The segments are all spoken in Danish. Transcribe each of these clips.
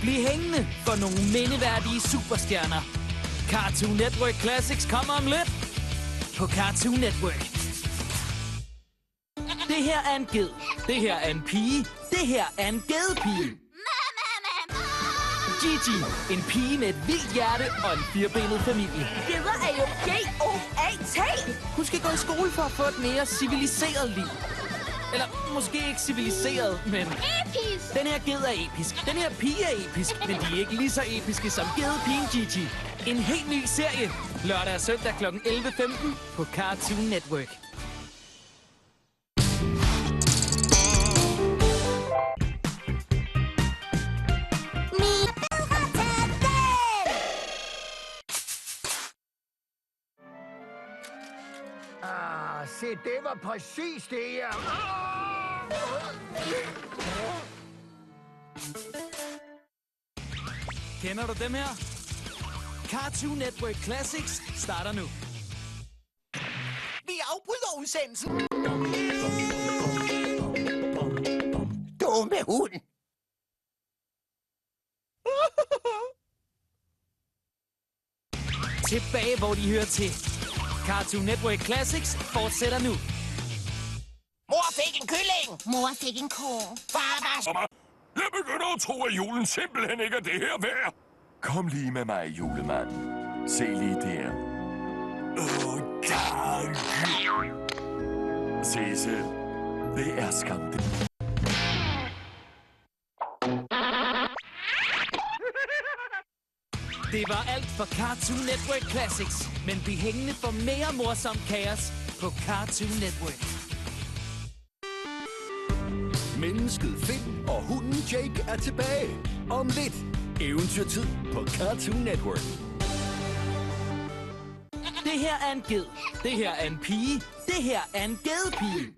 Bliv hængende for nogle mindeværdige superstjerner. Cartoon Network Classics kommer om lidt på Cartoon Network. Det her er en ged. Det her er en pige. Det her er en gedepige. Gigi, en pige med et vildt hjerte og en firbenet familie. Geder er jo G-O-A-T. Hun skal gå i skole for at få et mere civiliseret liv. Eller måske ikke civiliseret, men... Episk! Den her ged er episk. Den her pige er episk, men de er ikke lige så episke som gedepigen Gigi. En helt ny serie. Lørdag og søndag kl. 11:15 på Cartoon Network. Se, det var præcis det, jeg... Kender du dem her? Cartoon Network Classics starter nu. Vi afbryder udsendelsen. Dumme hund! Tilbage, hvor de hører til. Cartoon Network Classics fortsætter nu. Mor fik en kylling. Mor fik en ko. Far var... Jeg begynder at tro, at julen simpelthen ikke er det her værd. Kom lige med mig, julemand. Se lige der. Tak. Se selv. Det er skam det. Det var alt for Cartoon Network Classics, men bliv hængende for mere morsom kaos på Cartoon Network. Mennesket Finn og hunden Jake er tilbage. Om lidt. Eventyrtid på Cartoon Network. Det her er en ged. Det her er en pige. Det her er en gedepige.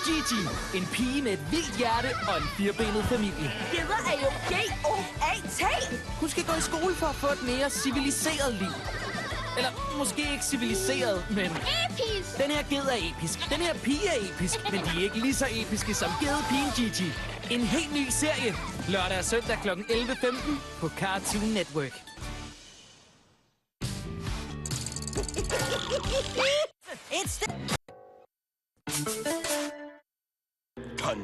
Gigi, en pige med et vildt hjerte og en firbenet familie. Geder er jo G-O-A-T. Hun skal gå i skole for at få et mere civiliseret liv. Eller måske ikke civiliseret, men... Episk! Den her ged er episk. Den her pige er episk, men de er ikke lige så episke som gedepigen Gigi. En helt ny serie. Lørdag og søndag kl. 11:15 på Cartoon Network. It's the...